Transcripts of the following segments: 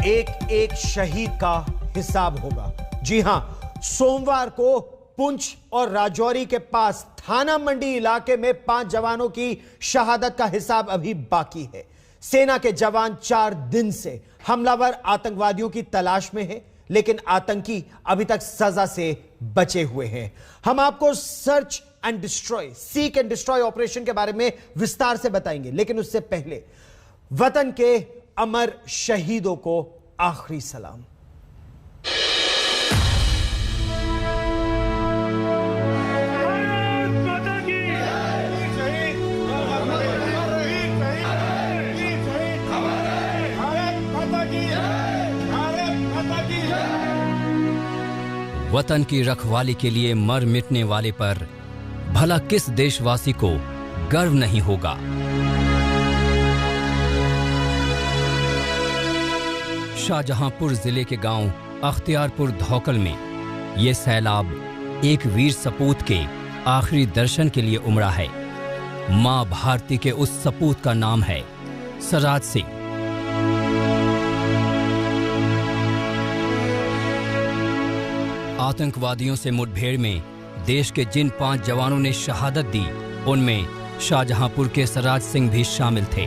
एक एक शहीद का हिसाब होगा। जी हां, सोमवार को पुंछ और राजौरी के पास थाना मंडी इलाके में 5 जवानों की शहादत का हिसाब अभी बाकी है। सेना के जवान 4 दिन से हमलावर आतंकवादियों की तलाश में हैं, लेकिन आतंकी अभी तक सजा से बचे हुए हैं। हम आपको search and destroy, seek and destroy operation के बारे में विस्तार से बताएंगे, लेकिन उससे पहले वतन के अमर शहीदों को आखिरी सलाम। वतन की रखवाली के लिए मर मिटने वाले पर भला किस देशवासी को गर्व नहीं होगा। शाहजहांपुर जिले के गांव अख्तियारपुर धौकल में यह सैलाब एक वीर सपूत के आखिरी दर्शन के लिए उमड़ा है। मां भारती के उस सपूत का नाम है सराज सिंह। आतंकवादियों से मुठभेड़ में देश के जिन 5 जवानों ने शहादत दी, उनमें शाहजहांपुर के सराज सिंह भी शामिल थे।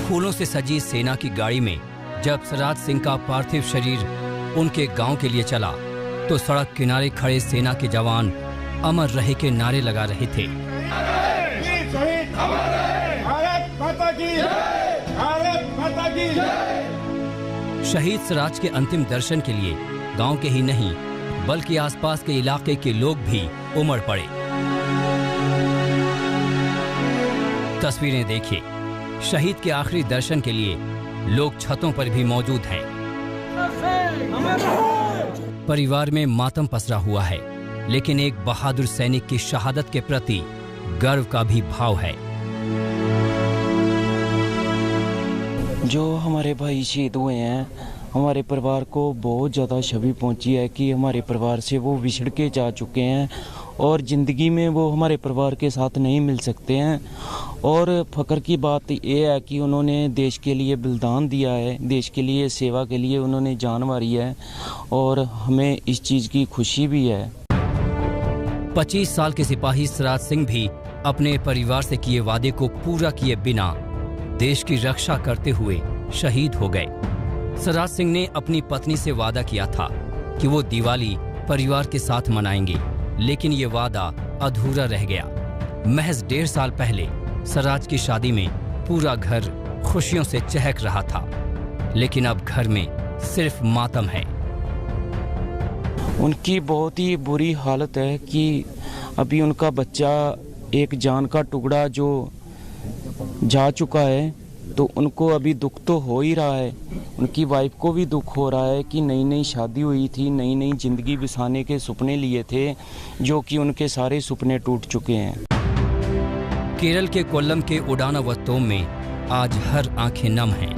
फूलों से सजी सेना की गाड़ी में जब सराज सिंह का पार्थिव शरीर उनके गांव के लिए चला, तो सड़क किनारे खड़े सेना के जवान अमर रहे के नारे लगा रहे थे। शहीद सराज के अंतिम दर्शन के लिए गांव के ही नहीं बल्कि आसपास के इलाके के लोग भी उमड़ पड़े। तस्वीरें देखिए, शहीद के आखिरी दर्शन के लिए लोग छतों पर भी मौजूद हैं। परिवार में मातम पसरा हुआ है, लेकिन एक बहादुर सैनिक की शहादत के प्रति गर्व का भी भाव है। जो हमारे भाई शहीद हुए हैं, हमारे परिवार को बहुत ज़्यादा छवि पहुंची है कि हमारे परिवार से वो बिछड़ के जा चुके हैं और ज़िंदगी में वो हमारे परिवार के साथ नहीं मिल सकते हैं। और फ़ख्र की बात ये है कि उन्होंने देश के लिए बलिदान दिया है, देश के लिए सेवा के लिए उन्होंने जान मारी है और हमें इस चीज़ की खुशी भी है। 25 साल के सिपाही सराज सिंह भी अपने परिवार से किए वादे को पूरा किए बिना देश की रक्षा करते हुए शहीद हो गए। सराज सिंह ने अपनी पत्नी से वादा किया था कि वो दिवाली परिवार के साथ मनाएंगे, लेकिन ये वादा अधूरा रह गया। महज 1.5 साल पहले सराज की शादी में पूरा घर खुशियों से चहक रहा था, लेकिन अब घर में सिर्फ मातम है। उनकी बहुत ही बुरी हालत है कि अभी उनका बच्चा एक जान का टुकड़ा जो जा चुका है, तो उनको अभी दुख तो हो ही रहा है। उनकी वाइफ को भी दुख हो रहा है कि नई नई शादी हुई थी, नई नई जिंदगी बसाने के सपने लिए थे, जो कि उनके सारे सपने टूट चुके हैं। केरल के कोल्लम के उडानावत्तोम में आज हर आंखें नम हैं।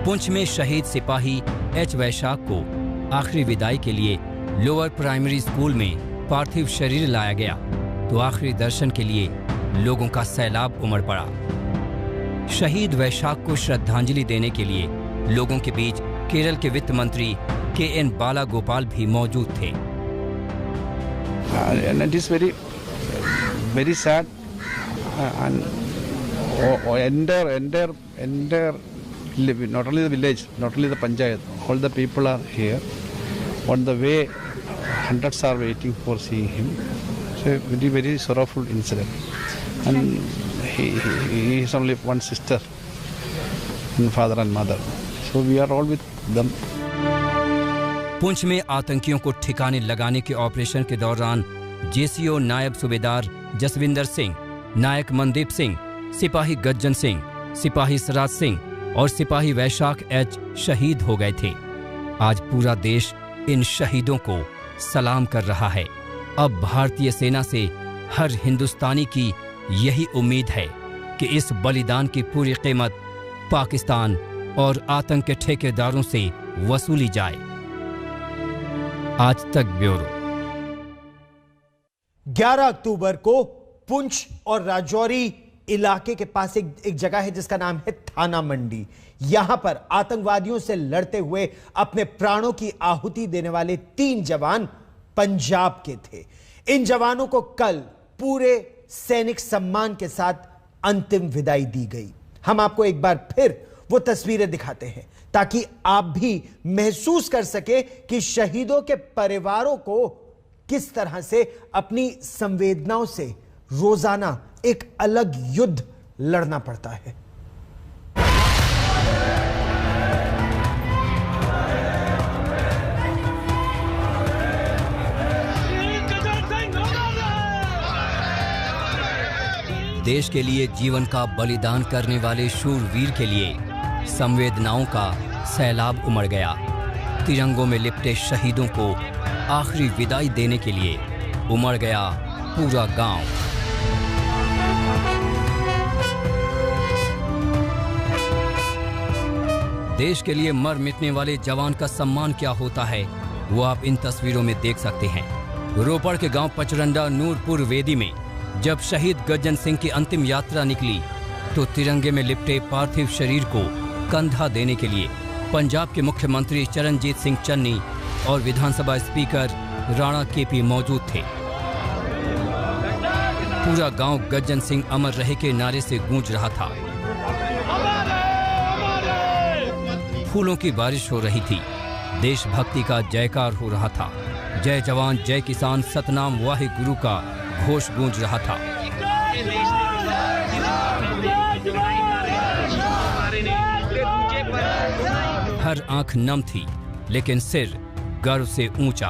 पुंछ में शहीद सिपाही एच वैशाख को आखिरी विदाई के लिए लोअर प्राइमरी स्कूल में पार्थिव शरीर लाया गया, तो आखिरी दर्शन के लिए लोगों का सैलाब उमड़ पड़ा। शहीद वैशाख को श्रद्धांजलि देने के लिए लोगों के बीच केरल के वित्त मंत्री KN बालागोपाल भी मौजूद थे। It is very sad and entire not only the village, not only the panchayat, all the people are here. On the way, hundreds are waiting for seeing him. It's a very, very sorrowful incident. And he is only one sister, and father and mother. So we are all with them. Poonch में आतंकियों को ठिकाने लगाने के operation के दौरान JCO नायब सूबेदार जसविंदर सिंह, नायक मनदीप सिंह, सिपाही गज्जन सिंह, सिपाही सराज सिंह और सिपाही वैशाख एच शहीद हो गए थे। आज पूरा देश इन शहीदों को सलाम कर रहा है। अब भारतीय सेना से हर हिंदुस्तानी की यही उम्मीद है कि इस बलिदान की पूरी कीमत पाकिस्तान और आतंक के ठेकेदारों से वसूली जाए। आज तक ब्यूरो। 11 अक्टूबर को पुंछ और राजौरी इलाके के पास एक जगह है जिसका नाम है थाना मंडी। यहां पर आतंकवादियों से लड़ते हुए अपने प्राणों की आहुति देने वाले 3 जवान पंजाब के थे। इन जवानों को कल पूरे सैनिक सम्मान के साथ अंतिम विदाई दी गई। हम आपको एक बार फिर वो तस्वीरें दिखाते हैं ताकि आप भी महसूस कर सके कि शहीदों के परिवारों को किस तरह से अपनी संवेदनाओं से रोजाना एक अलग युद्ध लड़ना पड़ता है। देश के लिए जीवन का बलिदान करने वाले शूरवीर के लिए संवेदनाओं का सैलाब उमड़ गया। तिरंगों में लिपटे शहीदों को आखिरी विदाई देने के लिए उमड़ गया पूरा गांव। देश के लिए मर मिटने वाले जवान का सम्मान क्या होता है वो आप इन तस्वीरों में देख सकते हैं। रोपड़ के गांव पचरंडा नूरपुर वेदी में जब शहीद गज्जन सिंह की अंतिम यात्रा निकली तो तिरंगे में लिपटे पार्थिव शरीर को कंधा देने के लिए पंजाब के मुख्यमंत्री चरणजीत सिंह चन्नी और विधानसभा स्पीकर राणा केपी मौजूद थे। पूरा गांव गज्जन सिंह अमर रहे के नारे से गूंज रहा था। फूलों की बारिश हो रही थी, देशभक्ति का जयकार हो रहा था। जय जवान जय किसान सतनाम वाहे गुरु का घोष गूंज रहा था। हर आंख नम थी लेकिन सिर गर्व से ऊंचा।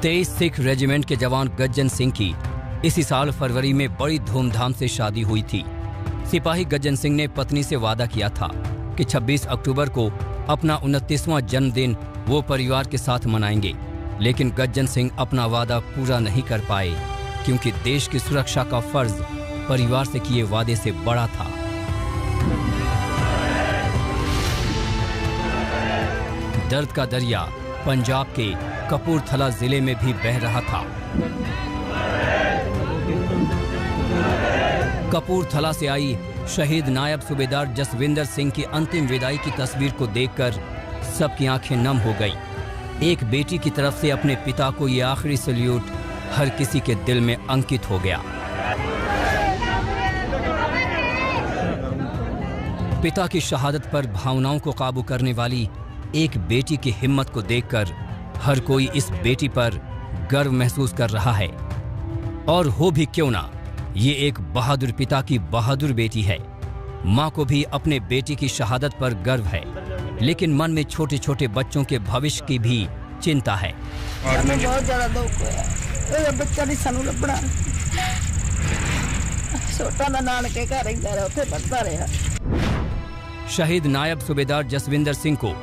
23 सिख रेजिमेंट के जवान गज्जन सिंह की इसी साल फरवरी में बड़ी धूमधाम से शादी हुई थी। सिपाही गज्जन सिंह ने पत्नी से वादा किया था कि 26 अक्टूबर को अपना 29वां जन्मदिन वो परिवार के साथ मनाएंगे, लेकिन गज्जन सिंह अपना वादा पूरा नहीं कर पाए क्योंकि देश की सुरक्षा का फर्ज परिवार से किए वादे से बड़ा था। दर्द का दरिया पंजाब के कपूरथला जिले में भी बह रहा था। कपूरथला से आई शहीद नायब सूबेदार जसविंदर सिंह की अंतिम विदाई की तस्वीर को देखकर सबकी आंखें नम हो गईं। एक बेटी की तरफ से अपने पिता को यह आखिरी सल्यूट हर किसी के दिल में अंकित हो गया। पिता की शहादत पर भावनाओं को काबू करने वाली एक बेटी की हिम्मत को देखकर हर कोई इस बेटी पर गर्व महसूस कर रहा है। और हो भी क्यों ना, ये एक बहादुर पिता की बहादुर बेटी है। माँ को भी अपने बेटी की शहादत पर गर्व है, लेकिन मन में छोटे छोटे बच्चों के भविष्य की भी चिंता है। हमें बहुत ज्यादा दुख होया, बच्चा नहीं सानू लभना। छोटा दा नानके घर रहिंदा रहा, उत्थे पढ़दा रहा। शहीद नायब सूबेदार जसविंदर सिंह को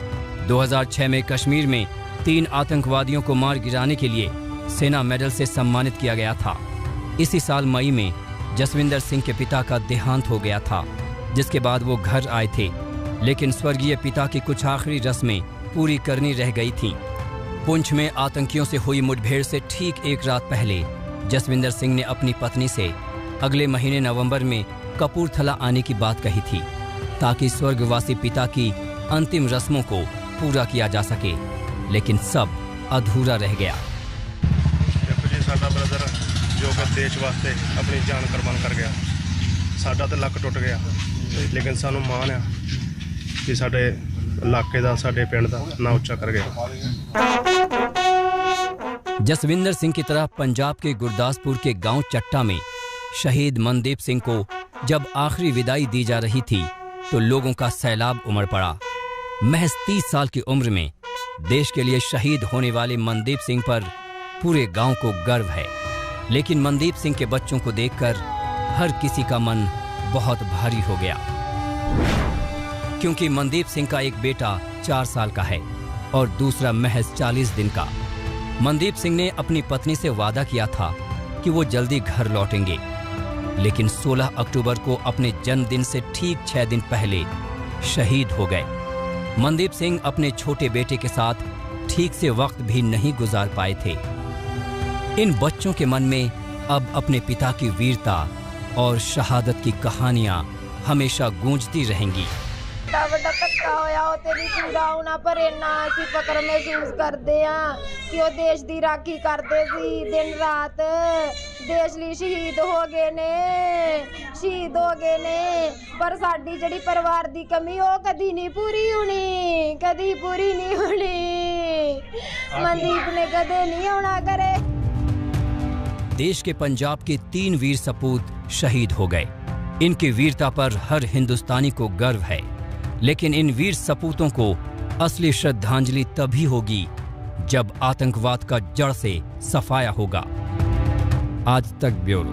2006 में कश्मीर में 3 आतंकवादियों को मार गिराने के लिए सेना मेडल से सम्मानित किया गया था। इसी साल मई में जसविंदर सिंह के पिता का देहांत हो गया था, जिसके बाद वो घर आए थे, लेकिन स्वर्गीय पिता की कुछ आखिरी रस्में पूरी करनी रह गई थीं। पुंछ में आतंकियों से हुई मुठभेड़ से ठीक एक रात पहले जसविंदर सिंह ने अपनी पत्नी से अगले महीने नवंबर में कपूरथला आने की बात कही थी, ताकि स्वर्गवासी पिता की अंतिम रस्मों को पूरा किया जा सके, लेकिन सब अधूरा रह गया। देखो जी, साडा ब्रदर जो कि देश वास्ते अपनी जान कुर्बान कर गया, साडा तो लक टुट गया, लेकिन सानू माण है कि साडे इलाके दा, साडे पिंड दा नाम उच्चा कर गया। जसविंदर सिंह की तरह पंजाब के गुरदासपुर के गांव चट्टा में शहीद मनदीप सिंह को जब आखिरी विदाई दी जा रही थी तो लोगों का सैलाब उमड़ पड़ा। महज 30 साल की उम्र में देश के लिए शहीद होने वाले मनदीप सिंह पर पूरे गांव को गर्व है, लेकिन मनदीप सिंह के बच्चों को देखकर हर किसी का मन बहुत भारी हो गया, क्योंकि मनदीप सिंह का एक बेटा 4 साल का है और दूसरा महज 40 दिन का। मनदीप सिंह ने अपनी पत्नी से वादा किया था कि वो जल्दी घर लौटेंगे, लेकिन 16 अक्टूबर को अपने जन्मदिन से ठीक 6 दिन पहले शहीद हो गए। मनदीप सिंह अपने छोटे बेटे के साथ ठीक से वक्त भी नहीं गुजार पाए थे। इन बच्चों के मन में अब अपने पिता की वीरता, और शहादत की कहानियां हमेशा गूंजती रहेंगी। ਵੱਡਾ ਧੱਕਾ ਹੋਇਆ ਉਹ ਤੇ ਵੀ ਪੂਰਾ ਹੋਣਾ, ਪਰ ਇੰਨਾ ਅਸੀਂ ਫਕਰ ਮਹਿਸੂਸ ਕਰਦੇ ਆ ਕਿ ਉਹ ਦੇਸ਼ ਦੀ ਰਾਖੀ ਕਰਦੇ ਸੀ ਦਿਨ ਰਾਤ। ਦੇਸ਼ ਲਈ ਸ਼ਹੀਦ ਹੋ ਗਏ ਨੇ, ਪਰ ਸਾਡੀ ਜਿਹੜੀ ਪਰਿਵਾਰ ਦੀ ਕਮੀ ਉਹ ਕਦੀ ਨਹੀਂ ਪੂਰੀ ਹੋਣੀ। ਮਨਦੀਪ ਨੇ ਕਦੇ ਨਹੀਂ ਆਉਣਾ ਕਰੇ। देश के पंजाब के 3 वीर सपूत शहीद हो गए। इनकी वीरता पर हर हिंदुस्तानी को गर्व है, लेकिन इन वीर सपूतों को असली श्रद्धांजलि तभी होगी जब आतंकवाद का जड़ से सफाया होगा। आज तक ब्यूरो।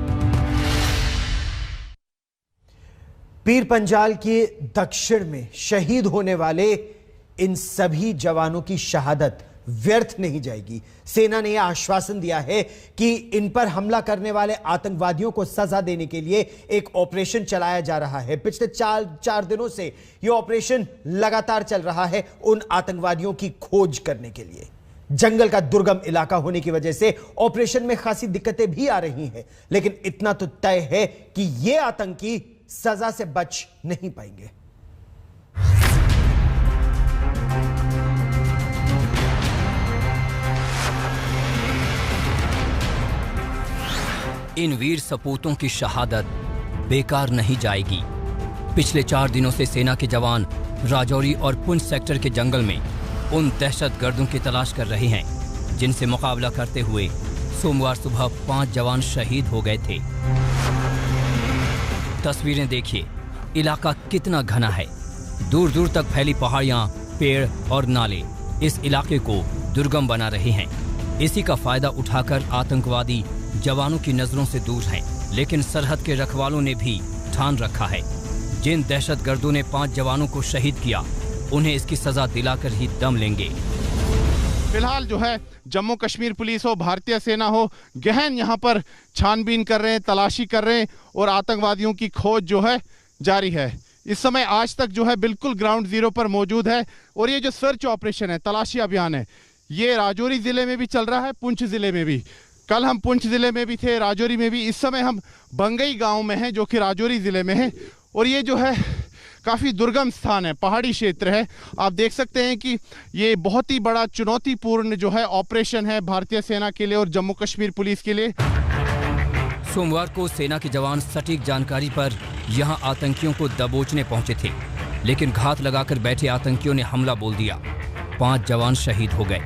पीर पंजाल के दक्षिण में शहीद होने वाले इन सभी जवानों की शहादत व्यर्थ नहीं जाएगी। सेना ने यह आश्वासन दिया है कि इन पर हमला करने वाले आतंकवादियों को सजा देने के लिए एक ऑपरेशन चलाया जा रहा है। पिछले चार दिनों से यह ऑपरेशन लगातार चल रहा है उन आतंकवादियों की खोज करने के लिए। जंगल का दुर्गम इलाका होने की वजह से ऑपरेशन में खासी दिक्कतें भी आ रही हैं, लेकिन इतना तो तय है कि यह आतंकी सजा से बच नहीं पाएंगे। इन वीर सपूतों की शहादत बेकार नहीं जाएगी। पिछले 4 दिनों से सेना के जवान राजौरी और पुंछ सेक्टर के जंगल में उन दहशतगर्दों की तलाश कर रहे हैं जिनसे मुकाबला करते हुए सोमवार सुबह 5 जवान शहीद हो गए थे। तस्वीरें देखिए, इलाका कितना घना है। दूर दूर तक फैली पहाड़ियां, पेड़ और नाले इस इलाके को दुर्गम बना रहे हैं। इसी का फायदा उठाकर आतंकवादी जवानों की नजरों से दूर हैं, लेकिन सरहद के रखवालों ने भी ठान रखा है जिन दहशतगर्दों ने 5 जवानों को शहीद किया उन्हें इसकी सजा दिलाकर ही दम लेंगे। फिलहाल जो है जम्मू कश्मीर पुलिस हो, भारतीय सेना हो, गहन यहाँ पर छानबीन कर रहे हैं, तलाशी कर रहे हैं और आतंकवादियों की खोज जो है जारी है। इस समय आज तक जो है बिल्कुल ग्राउंड जीरो पर मौजूद है और ये जो सर्च ऑपरेशन है, तलाशी अभियान है, ये राजौरी जिले में भी चल रहा है, पुंछ जिले में भी। कल हम पुंछ जिले में भी थे, राजौरी में भी। इस समय हम बंगई गांव में हैं जो कि राजौरी जिले में है और ये जो है काफ़ी दुर्गम स्थान है, पहाड़ी क्षेत्र है। आप देख सकते हैं कि ये बहुत ही बड़ा चुनौतीपूर्ण जो है ऑपरेशन है भारतीय सेना के लिए और जम्मू कश्मीर पुलिस के लिए। सोमवार को सेना के जवान सटीक जानकारी पर यहां आतंकियों को दबोचने पहुंचे थे, लेकिन घात लगाकर बैठे आतंकियों ने हमला बोल दिया। 5 जवान शहीद हो गए।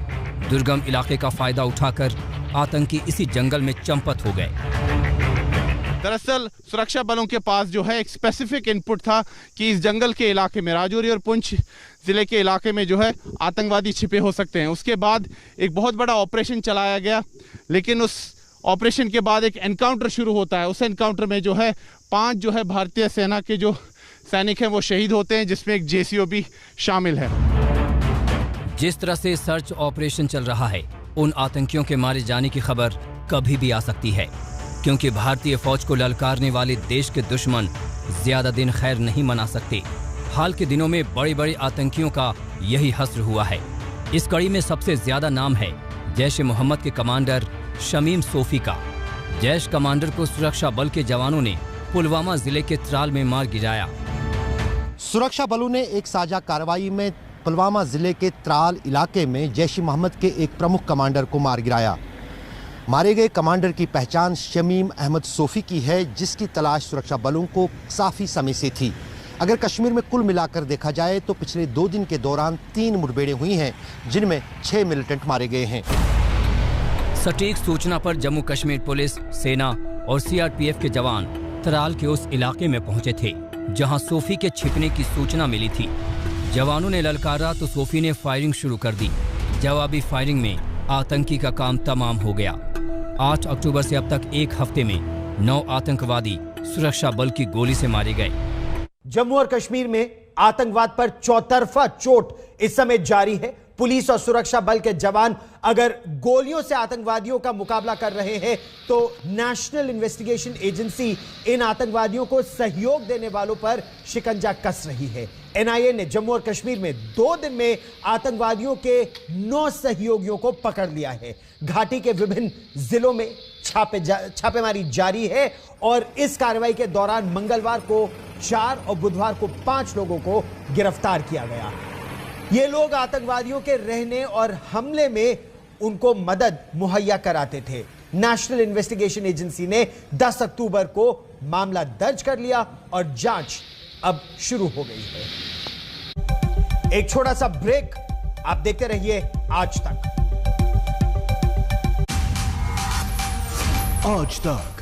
दुर्गम इलाके का फायदा उठाकर आतंकी इसी जंगल में चंपत हो गए। दरअसल सुरक्षा बलों के पास जो है एक स्पेसिफिक इनपुट था कि इस जंगल के इलाके में, राजौरी और पुंछ जिले के इलाके में जो है आतंकवादी छिपे हो सकते हैं। उसके बाद एक बहुत बड़ा ऑपरेशन चलाया गया, लेकिन उस ऑपरेशन के बाद एक एनकाउंटर शुरू होता है। उस एनकाउंटर में जो है 5 जो है भारतीय सेना के जो सैनिक हैं वो शहीद होते हैं, जिसमें एक JCO भी शामिल है। जिस तरह से सर्च ऑपरेशन चल रहा है, उन आतंकियों के मारे जाने की खबर कभी भी आ सकती है, क्योंकि भारतीय फौज को ललकारने वाले देश के दुश्मन ज्यादा दिन खैर नहीं मना सकते। हाल के दिनों में बड़े बड़े आतंकियों का यही हस्र हुआ है। इस कड़ी में सबसे ज्यादा नाम है जैश-ए-मोहम्मद के कमांडर शमीम सोफी का। जैश कमांडर को सुरक्षा बल के जवानों ने पुलवामा जिले के त्राल में मार गिराया। सुरक्षा बलों ने एक साझा कार्रवाई में पुलवामा जिले के त्राल इलाके में जैश-ए-मोहम्मद के एक प्रमुख कमांडर को मार गिराया। मारे गए कमांडर की पहचान शमीम अहमद सोफी की है, जिसकी तलाश सुरक्षा बलों को काफ़ी समय से थी। अगर कश्मीर में कुल मिलाकर देखा जाए तो पिछले 2 दिन के दौरान 3 मुठभेड़ें हुई हैं, जिनमें 6 मिलिटेंट मारे गए हैं। सटीक सूचना पर जम्मू कश्मीर पुलिस, सेना और CRPF के जवान त्राल के उस इलाके में पहुंचे थे जहां सोफी के छिपने की सूचना मिली थी। जवानों ने ललकारा तो सोफी ने फायरिंग शुरू कर दी। जवाबी फायरिंग में आतंकी का काम तमाम हो गया। 8 अक्टूबर से अब तक 1 हफ्ते में 9 आतंकवादी सुरक्षा बल की गोली से मारे गए। जम्मू और कश्मीर में आतंकवाद पर चौतरफा चोट इस समय जारी है। पुलिस और सुरक्षा बल के जवान अगर गोलियों से आतंकवादियों का मुकाबला कर रहे हैं तो नेशनल इन्वेस्टिगेशन एजेंसी इन आतंकवादियों को सहयोग देने वालों पर शिकंजा कस रही है। एनआईए ने जम्मू और कश्मीर में 2 दिन में आतंकवादियों के 9 सहयोगियों को पकड़ लिया है। घाटी के विभिन्न जिलों में छापेमारी जारी है और इस कार्रवाई के दौरान मंगलवार को 4 और बुधवार को 5 लोगों को गिरफ्तार किया गया। ये लोग आतंकवादियों के रहने और हमले में उनको मदद मुहैया कराते थे। नेशनल इन्वेस्टिगेशन एजेंसी ने 10 अक्टूबर को मामला दर्ज कर लिया और जांच अब शुरू हो गई है। एक छोटा सा ब्रेक, आप देखते रहिए आज तक। आज तक